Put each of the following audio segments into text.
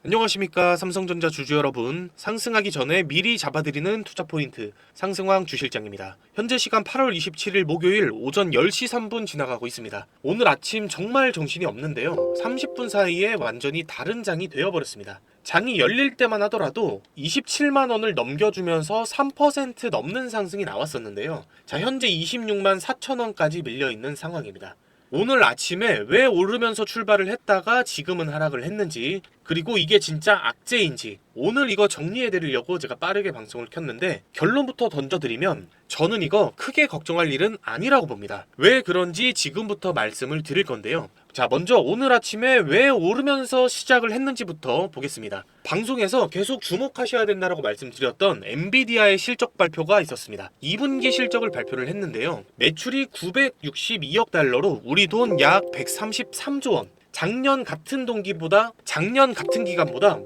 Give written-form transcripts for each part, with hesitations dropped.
안녕하십니까, 삼성전자 주주 여러분. 상승하기 전에 미리 잡아드리는 투자포인트 상승왕 주실장입니다. 현재 시간 8월 27일 목요일 오전 10시 3분 지나가고 있습니다. 오늘 아침 정말 정신이 없는데요, 30분 사이에 완전히 다른 장이 되어버렸습니다. 장이 열릴 때만 하더라도 27만원을 넘겨주면서 3% 넘는 상승이 나왔었는데요, 자, 현재 26만 4천원까지 밀려있는 상황입니다. 오늘 아침에 왜 오르면서 출발을 했다가 지금은 하락을 했는지, 그리고 이게 진짜 악재인지 오늘 이거 정리해드리려고 제가 빠르게 방송을 켰는데, 결론부터 던져드리면 저는 이거 크게 걱정할 일은 아니라고 봅니다. 왜 그런지 지금부터 말씀을 드릴 건데요. 자, 먼저 오늘 아침에 왜 오르면서 시작을 했는지부터 보겠습니다. 방송에서 계속 주목하셔야 된다라고 말씀드렸던 엔비디아의 실적 발표가 있었습니다. 2분기 실적을 발표를 했는데요, 매출이 962억 달러로 우리 돈 약 133조 원, 작년 같은 기간보다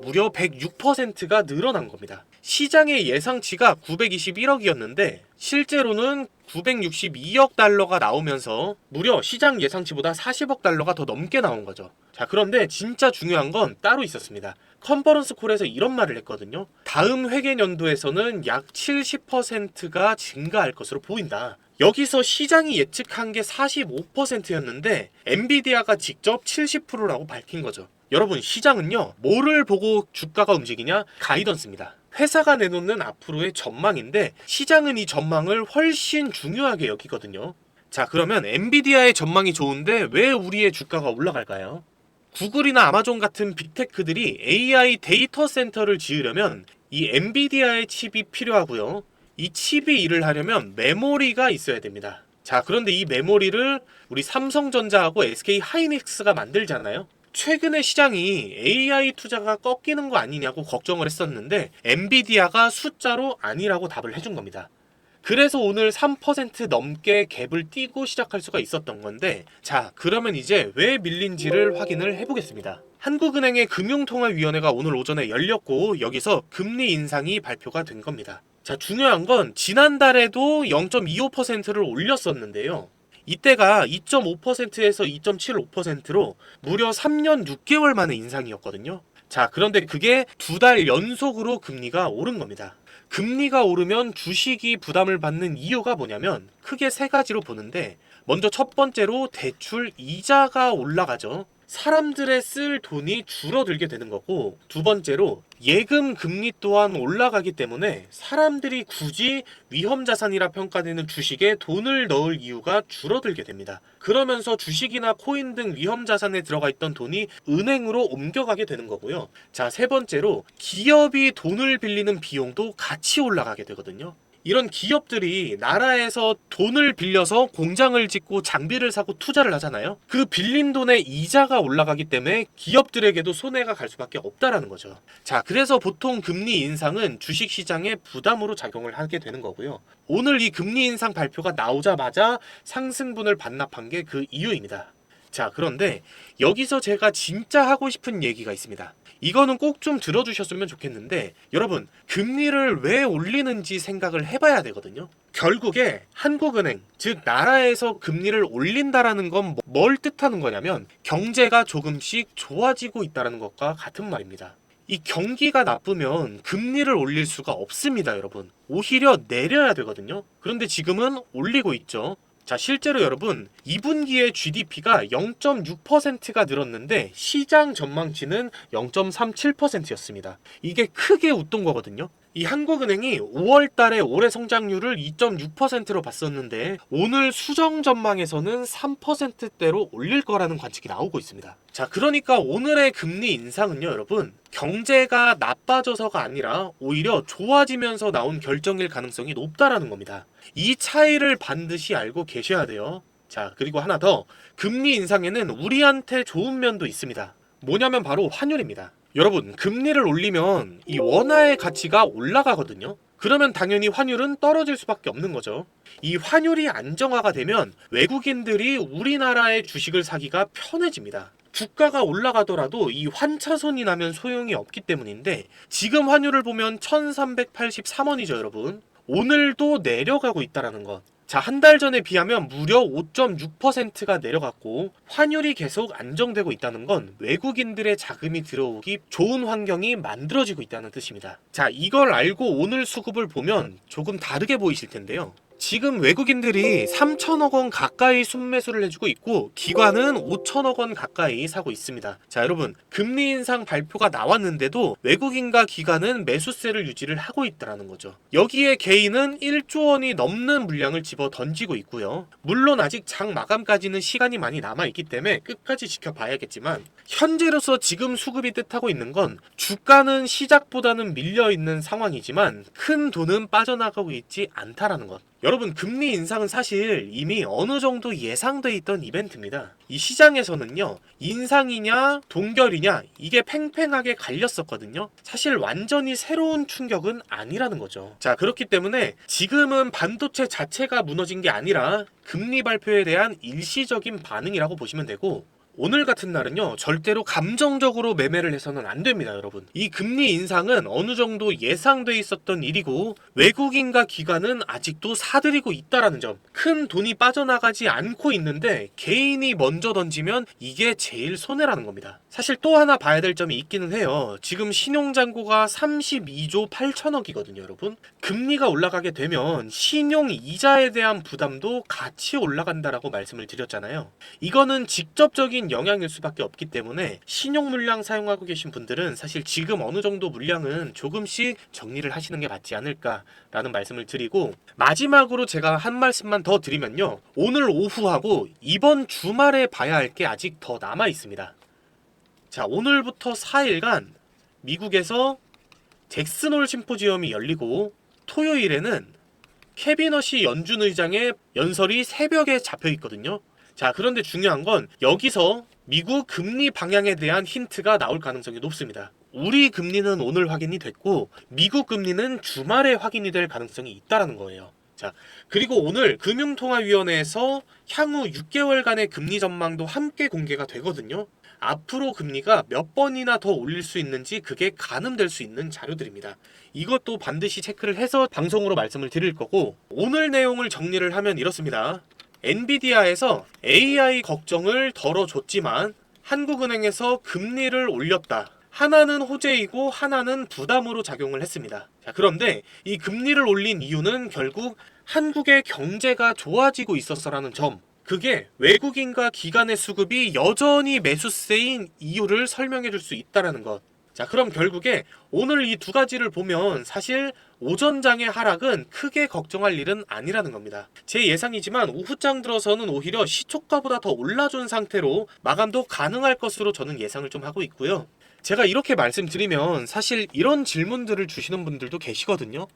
무려 106%가 늘어난 겁니다. 시장의 예상치가 921억이었는데 실제로는 962억 달러가 나오면서 무려 시장 예상치보다 40억 달러가 더 넘게 나온 거죠. 자, 그런데 진짜 중요한 건 따로 있었습니다. 컨퍼런스 콜에서 이런 말을 했거든요. 다음 회계년도에서는 약 70%가 증가할 것으로 보인다. 여기서 시장이 예측한 게 45%였는데 엔비디아가 직접 70%라고 밝힌 거죠. 여러분, 시장은요, 뭐를 보고 주가가 움직이냐? 가이던스입니다. 회사가 내놓는 앞으로의 전망인데 시장은 이 전망을 훨씬 중요하게 여기거든요. 자, 그러면 엔비디아의 전망이 좋은데 왜 우리의 주가가 올라갈까요? 구글이나 아마존 같은 빅테크들이 AI 데이터 센터를 지으려면 이 엔비디아의 칩이 필요하고요, 이 칩이 일을 하려면 메모리가 있어야 됩니다. 자, 그런데 이 메모리를 우리 삼성전자하고 SK 하이닉스가 만들잖아요. 최근에 시장이 AI 투자가 꺾이는 거 아니냐고 걱정을 했었는데 엔비디아가 숫자로 아니라고 답을 해준 겁니다. 그래서 오늘 3% 넘게 갭을 띄고 시작할 수가 있었던 건데, 자, 그러면 이제 왜 밀린지를 확인을 해보겠습니다. 한국은행의 금융통화위원회가 오늘 오전에 열렸고 여기서 금리 인상이 발표가 된 겁니다. 자, 중요한 건 지난달에도 0.25%를 올렸었는데요, 이때가 2.5%에서 2.75%로 무려 3년 6개월 만에 인상이었거든요. 자, 그런데 그게 2달 연속으로 금리가 오른 겁니다. 금리가 오르면 주식이 부담을 받는 이유가 뭐냐면 크게 세 가지로 보는데, 먼저 첫 번째로 대출 이자가 올라가죠. 사람들의 쓸 돈이 줄어들게 되는 거고, 두 번째로 예금 금리 또한 올라가기 때문에 사람들이 굳이 위험자산이라 평가되는 주식에 돈을 넣을 이유가 줄어들게 됩니다. 그러면서 주식이나 코인 등 위험자산에 들어가 있던 돈이 은행으로 옮겨가게 되는 거고요. 자, 세 번째로 기업이 돈을 빌리는 비용도 같이 올라가게 되거든요. 이런 기업들이 나라에서 돈을 빌려서 공장을 짓고 장비를 사고 투자를 하잖아요. 그 빌린 돈의 이자가 올라가기 때문에 기업들에게도 손해가 갈 수밖에 없다라는 거죠. 자, 그래서 보통 금리 인상은 주식시장에 부담으로 작용을 하게 되는 거고요. 오늘 이 금리 인상 발표가 나오자마자 상승분을 반납한 게 그 이유입니다. 자, 그런데 여기서 제가 진짜 하고 싶은 얘기가 있습니다. 이거는 꼭 좀 들어주셨으면 좋겠는데, 여러분, 금리를 왜 올리는지 생각을 해봐야 되거든요. 결국에 한국은행, 즉 나라에서 금리를 올린다라는 건 뭘 뜻하는 거냐면 경제가 조금씩 좋아지고 있다는 것과 같은 말입니다. 이 경기가 나쁘면 금리를 올릴 수가 없습니다, 여러분. 오히려 내려야 되거든요. 그런데 지금은 올리고 있죠. 자, 실제로 여러분, 2분기에 GDP가 0.6%가 늘었는데 시장 전망치는 0.37%였습니다. 이게 크게 웃돈 거거든요. 이 한국은행이 5월 달에 올해 성장률을 2.6%로 봤었는데 오늘 수정 전망에서는 3%대로 올릴 거라는 관측이 나오고 있습니다. 자, 그러니까 오늘의 금리 인상은요, 여러분, 경제가 나빠져서가 아니라 오히려 좋아지면서 나온 결정일 가능성이 높다라는 겁니다. 이 차이를 반드시 알고 계셔야 돼요. 자, 그리고 하나 더, 금리 인상에는 우리한테 좋은 면도 있습니다. 뭐냐면 바로 환율입니다. 여러분, 금리를 올리면 이 원화의 가치가 올라가거든요. 그러면 당연히 환율은 떨어질 수밖에 없는 거죠. 이 환율이 안정화가 되면 외국인들이 우리나라의 주식을 사기가 편해집니다. 주가가 올라가더라도 이 환차손이 나면 소용이 없기 때문인데, 지금 환율을 보면 1383원이죠, 여러분. 오늘도 내려가고 있다라는 것. 자, 한 달 전에 비하면 무려 5.6%가 내려갔고 환율이 계속 안정되고 있다는 건 외국인들의 자금이 들어오기 좋은 환경이 만들어지고 있다는 뜻입니다. 자, 이걸 알고 오늘 수급을 보면 조금 다르게 보이실 텐데요. 지금 외국인들이 3천억 원 가까이 순매수를 해주고 있고 기관은 5천억 원 가까이 사고 있습니다. 자, 여러분, 금리 인상 발표가 나왔는데도 외국인과 기관은 매수세를 유지를 하고 있다는 거죠. 여기에 개인은 1조 원이 넘는 물량을 집어 던지고 있고요. 물론 아직 장 마감까지는 시간이 많이 남아있기 때문에 끝까지 지켜봐야겠지만 현재로서 지금 수급이 뜻하고 있는 건 주가는 시작보다는 밀려있는 상황이지만 큰 돈은 빠져나가고 있지 않다라는 것. 여러분, 금리 인상은 사실 이미 어느 정도 예상돼 있던 이벤트입니다. 이 시장에서는요, 인상이냐 동결이냐 이게 팽팽하게 갈렸었거든요. 사실 완전히 새로운 충격은 아니라는 거죠. 자, 그렇기 때문에 지금은 반도체 자체가 무너진 게 아니라 금리 발표에 대한 일시적인 반응이라고 보시면 되고, 오늘 같은 날은요, 절대로 감정적으로 매매를 해서는 안 됩니다, 여러분. 이 금리 인상은 어느 정도 예상돼 있었던 일이고 외국인과 기관은 아직도 사들이고 있다라는 점. 큰 돈이 빠져나가지 않고 있는데 개인이 먼저 던지면 이게 제일 손해라는 겁니다. 사실 또 하나 봐야 될 점이 있기는 해요. 지금 신용잔고가 32조 8천억이거든요, 여러분. 금리가 올라가게 되면 신용 이자에 대한 부담도 같이 올라간다라고 말씀을 드렸잖아요. 이거는 직접적인 영향일 수밖에 없기 때문에 신용 물량 사용하고 계신 분들은 사실 지금 어느 정도 물량은 조금씩 정리를 하시는 게 맞지 않을까라는 말씀을 드리고, 마지막으로 제가 한 말씀만 더 드리면요, 오늘 오후하고 이번 주말에 봐야 할 게 아직 더 남아 있습니다. 자, 오늘부터 4일간 미국에서 잭슨홀 심포지엄이 열리고 토요일에는 캐비너시 연준 의장의 연설이 새벽에 잡혀 있거든요. 자, 그런데 중요한 건 여기서 미국 금리 방향에 대한 힌트가 나올 가능성이 높습니다. 우리 금리는 오늘 확인이 됐고 미국 금리는 주말에 확인이 될 가능성이 있다는 거예요. 자, 그리고 오늘 금융통화위원회에서 향후 6개월간의 금리 전망도 함께 공개가 되거든요. 앞으로 금리가 몇 번이나 더 올릴 수 있는지 그게 가늠될 수 있는 자료들입니다. 이것도 반드시 체크를 해서 방송으로 말씀을 드릴 거고, 오늘 내용을 정리를 하면 이렇습니다. 엔비디아에서 AI 걱정을 덜어줬지만 한국은행에서 금리를 올렸다. 하나는 호재이고 하나는 부담으로 작용을 했습니다. 자, 그런데 이 금리를 올린 이유는 결국 한국의 경제가 좋아지고 있었어라는 점, 그게 외국인과 기관의 수급이 여전히 매수세인 이유를 설명해 줄 수 있다는 것. 자, 그럼 결국에 오늘 이 두 가지를 보면 사실 오전장의 하락은 크게 걱정할 일은 아니라는 겁니다. 제 예상이지만 오후장 들어서는 오히려 시초가보다 더 올라준 상태로 마감도 가능할 것으로 저는 예상을 좀 하고 있고요. 제가 이렇게 말씀드리면 사실 이런 질문들을 주시는 분들도 계시거든요.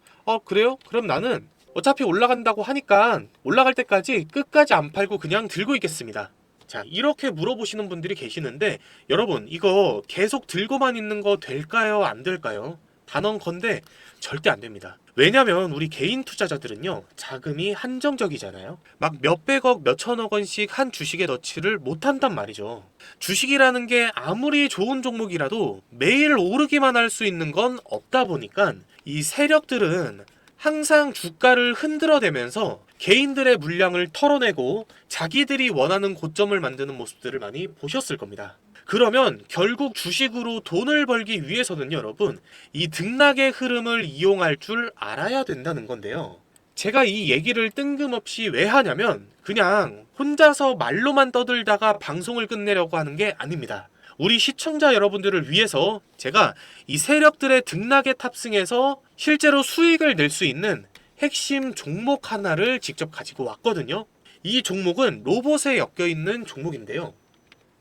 그래요? 그럼 나는 어차피 올라간다고 하니까 올라갈 때까지 끝까지 안 팔고 그냥 들고 있겠습니다. 자, 이렇게 물어보시는 분들이 계시는데 여러분, 이거 계속 들고만 있는 거 될까요? 안 될까요? 단언컨대 절대 안 됩니다. 왜냐면 우리 개인 투자자들은요, 자금이 한정적이잖아요. 막 몇백억, 몇천억 원씩 한 주식에 넣지를 못한단 말이죠. 주식이라는 게 아무리 좋은 종목이라도 매일 오르기만 할 수 있는 건 없다 보니까 이 세력들은 항상 주가를 흔들어대면서 개인들의 물량을 털어내고 자기들이 원하는 고점을 만드는 모습들을 많이 보셨을 겁니다. 그러면 결국 주식으로 돈을 벌기 위해서는요, 여러분, 이 등락의 흐름을 이용할 줄 알아야 된다는 건데요. 제가 이 얘기를 뜬금없이 왜 하냐면 그냥 혼자서 말로만 떠들다가 방송을 끝내려고 하는 게 아닙니다. 우리 시청자 여러분들을 위해서 제가 이 세력들의 등락에 탑승해서 실제로 수익을 낼 수 있는 핵심 종목 하나를 직접 가지고 왔거든요. 이 종목은 로봇에 엮여 있는 종목인데요.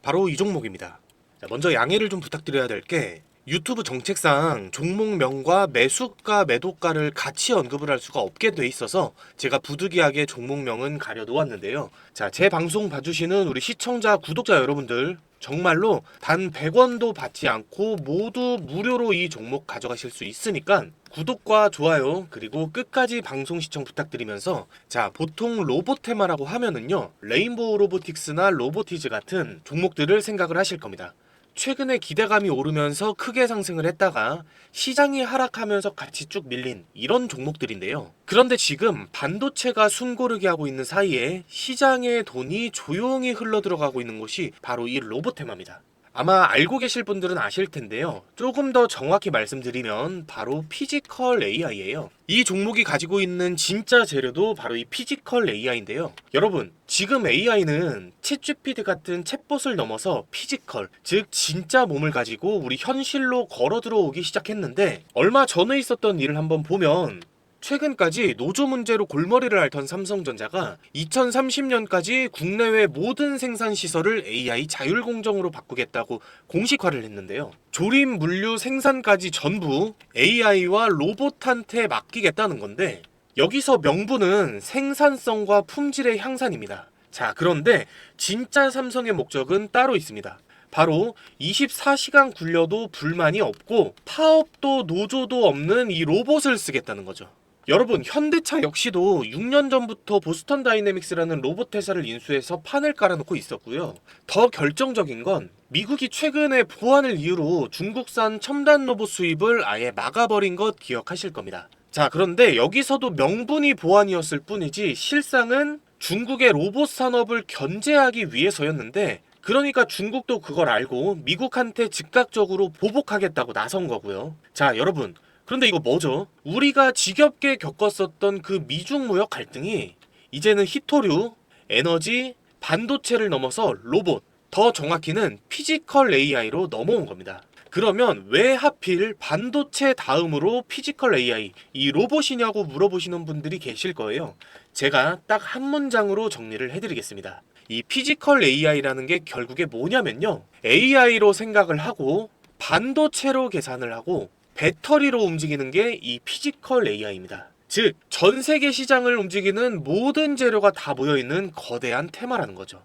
바로 이 종목입니다. 자, 먼저 양해를 좀 부탁드려야 될 게 유튜브 정책상 종목명과 매수가, 매도가를 같이 언급을 할 수가 없게 돼 있어서 제가 부득이하게 종목명은 가려 놓았는데요. 자, 제 방송 봐주시는 우리 시청자, 구독자 여러분들 정말로 단 100원도 받지 않고 모두 무료로 이 종목 가져가실 수 있으니까 구독과 좋아요 그리고 끝까지 방송 시청 부탁드리면서, 자, 보통 로봇 테마라고 하면은요, 레인보우 로보틱스나 로보티즈 같은 종목들을 생각을 하실 겁니다. 최근에 기대감이 오르면서 크게 상승을 했다가 시장이 하락하면서 같이 쭉 밀린 이런 종목들인데요. 그런데 지금 반도체가 숨고르게 하고 있는 사이에 시장의 돈이 조용히 흘러 들어가고 있는 곳이 바로 이 로보테마입니다. 아마 알고 계실 분들은 아실 텐데요. 조금 더 정확히 말씀드리면 바로 피지컬 AI예요. 이 종목이 가지고 있는 진짜 재료도 바로 이 피지컬 AI인데요. 여러분, 지금 AI는 챗GPT 같은 챗봇을 넘어서 피지컬, 즉 진짜 몸을 가지고 우리 현실로 걸어 들어오기 시작했는데, 얼마 전에 있었던 일을 한번 보면 최근까지 노조 문제로 골머리를 앓던 삼성전자가 2030년까지 국내외 모든 생산 시설을 AI 자율공정으로 바꾸겠다고 공식화를 했는데요. 조립 물류 생산까지 전부 AI와 로봇한테 맡기겠다는 건데, 여기서 명분은 생산성과 품질의 향상입니다. 자, 그런데 진짜 삼성의 목적은 따로 있습니다. 바로 24시간 굴려도 불만이 없고 파업도 노조도 없는 이 로봇을 쓰겠다는 거죠. 여러분, 현대차 역시도 6년 전부터 보스턴 다이내믹스라는 로봇 회사를 인수해서 판을 깔아놓고 있었고요. 더 결정적인 건 미국이 최근에 보안을 이유로 중국산 첨단 로봇 수입을 아예 막아버린 것 기억하실 겁니다. 자, 그런데 여기서도 명분이 보안이었을 뿐이지 실상은 중국의 로봇 산업을 견제하기 위해서였는데, 그러니까 중국도 그걸 알고 미국한테 즉각적으로 보복하겠다고 나선 거고요. 자, 여러분, 그런데 이거 뭐죠? 우리가 지겹게 겪었었던 그 미중 무역 갈등이 이제는 히토류, 에너지, 반도체를 넘어서 로봇, 더 정확히는 피지컬 AI로 넘어온 겁니다. 그러면 왜 하필 반도체 다음으로 피지컬 AI, 이 로봇이냐고 물어보시는 분들이 계실 거예요. 제가 딱 한 문장으로 정리를 해드리겠습니다. 이 피지컬 AI라는 게 결국에 뭐냐면요, AI로 생각을 하고 반도체로 계산을 하고 배터리로 움직이는 게 이 피지컬 AI입니다. 즉, 전 세계 시장을 움직이는 모든 재료가 다 모여있는 거대한 테마라는 거죠.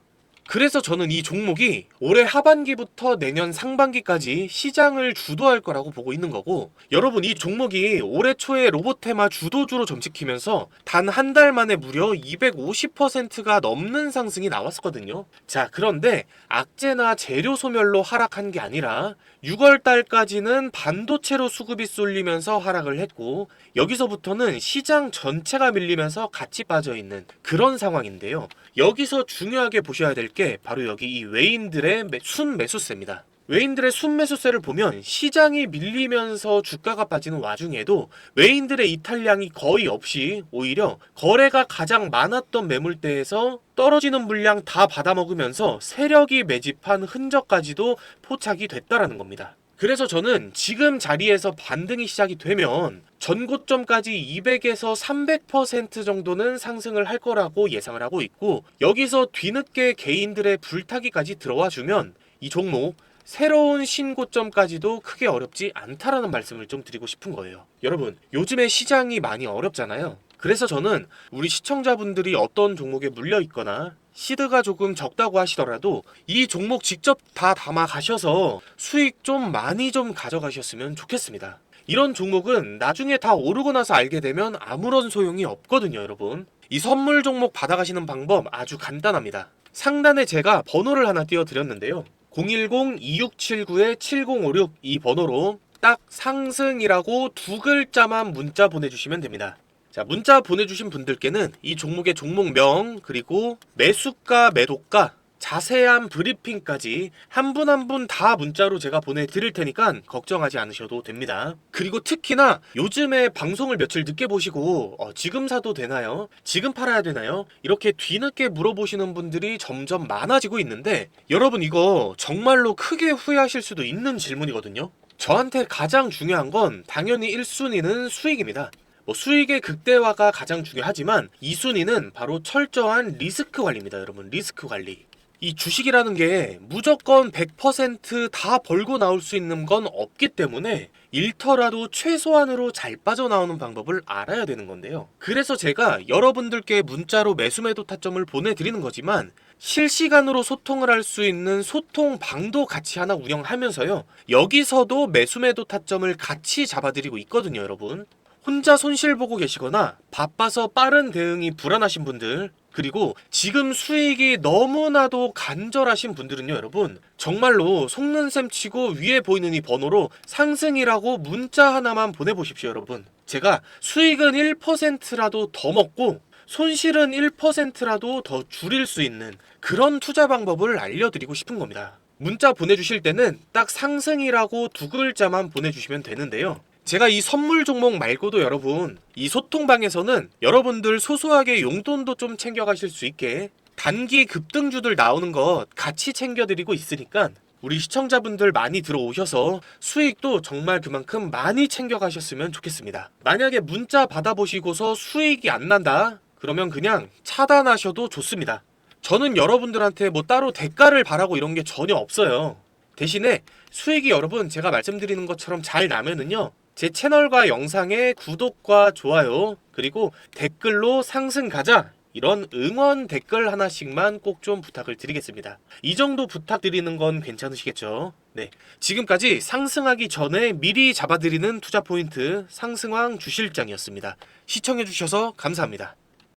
그래서 저는 이 종목이 올해 하반기부터 내년 상반기까지 시장을 주도할 거라고 보고 있는 거고, 여러분, 이 종목이 올해 초에 로봇테마 주도주로 점찍히면서 단 한 달 만에 무려 250%가 넘는 상승이 나왔었거든요. 자, 그런데 악재나 재료 소멸로 하락한 게 아니라 6월 달까지는 반도체로 수급이 쏠리면서 하락을 했고, 여기서부터는 시장 전체가 밀리면서 같이 빠져있는 그런 상황인데요. 여기서 중요하게 보셔야 될 게 바로 여기 이 외인들의 순매수세입니다. 외인들의 순매수세를 보면 시장이 밀리면서 주가가 빠지는 와중에도 외인들의 이탈량이 거의 없이 오히려 거래가 가장 많았던 매물대에서 떨어지는 물량 다 받아먹으면서 세력이 매집한 흔적까지도 포착이 됐다라는 겁니다. 그래서 저는 지금 자리에서 반등이 시작이 되면 전고점까지 200에서 300% 정도는 상승을 할 거라고 예상을 하고 있고, 여기서 뒤늦게 개인들의 불타기까지 들어와 주면 이 종목 새로운 신고점까지도 크게 어렵지 않다라는 말씀을 좀 드리고 싶은 거예요. 여러분, 요즘에 시장이 많이 어렵잖아요. 그래서 저는 우리 시청자분들이 어떤 종목에 물려 있거나 시드가 조금 적다고 하시더라도 이 종목 직접 다 담아 가셔서 수익 좀 많이 좀 가져가셨으면 좋겠습니다. 이런 종목은 나중에 다 오르고 나서 알게 되면 아무런 소용이 없거든요, 여러분. 이 선물 종목 받아가시는 방법 아주 간단합니다. 상단에 제가 번호를 하나 띄워드렸는데요. 010-2679-7056 이 번호로 딱 상승이라고 두 글자만 문자 보내주시면 됩니다. 자, 문자 보내주신 분들께는 이 종목의 종목명, 그리고 매수가, 매도가, 자세한 브리핑까지 한 분 한 분 다 문자로 제가 보내드릴 테니까 걱정하지 않으셔도 됩니다. 그리고 특히나 요즘에 방송을 며칠 늦게 보시고 지금 사도 되나요? 지금 팔아야 되나요? 이렇게 뒤늦게 물어보시는 분들이 점점 많아지고 있는데, 여러분, 이거 정말로 크게 후회하실 수도 있는 질문이거든요. 저한테 가장 중요한 건 당연히 1순위는 수익입니다. 수익의 극대화가 가장 중요하지만 2순위는 바로 철저한 리스크 관리입니다. 여러분, 리스크 관리. 이 주식이라는 게 무조건 100% 벌고 나올 수 있는 건 없기 때문에 잃더라도 최소한으로 잘 빠져나오는 방법을 알아야 되는 건데요. 그래서 제가 여러분들께 문자로 매수매도 타점을 보내드리는 거지만 실시간으로 소통을 할 수 있는 소통방도 같이 하나 운영하면서요, 여기서도 매수매도 타점을 같이 잡아드리고 있거든요. 여러분, 혼자 손실 보고 계시거나 바빠서 빠른 대응이 불안하신 분들, 그리고 지금 수익이 너무나도 간절하신 분들은요, 여러분 정말로 속는셈 치고 위에 보이는 이 번호로 상승이라고 문자 하나만 보내보십시오. 여러분, 제가 수익은 1%라도 더 먹고 손실은 1%라도 더 줄일 수 있는 그런 투자 방법을 알려드리고 싶은 겁니다. 문자 보내주실 때는 딱 상승이라고 두 글자만 보내주시면 되는데요. 제가 이 선물 종목 말고도 여러분, 이 소통방에서는 여러분들 소소하게 용돈도 좀 챙겨가실 수 있게 단기 급등주들 나오는 것 같이 챙겨드리고 있으니까 우리 시청자분들 많이 들어오셔서 수익도 정말 그만큼 많이 챙겨가셨으면 좋겠습니다. 만약에 문자 받아보시고서 수익이 안 난다? 그러면 그냥 차단하셔도 좋습니다. 저는 여러분들한테 뭐 따로 대가를 바라고 이런 게 전혀 없어요. 대신에 수익이 여러분 제가 말씀드리는 것처럼 잘 나면은요, 제 채널과 영상에 구독과 좋아요 그리고 댓글로 상승 가자 이런 응원 댓글 하나씩만 꼭 좀 부탁을 드리겠습니다. 이 정도 부탁드리는 건 괜찮으시겠죠? 네, 지금까지 상승하기 전에 미리 잡아드리는 투자 포인트 상승왕 주실장이었습니다. 시청해주셔서 감사합니다.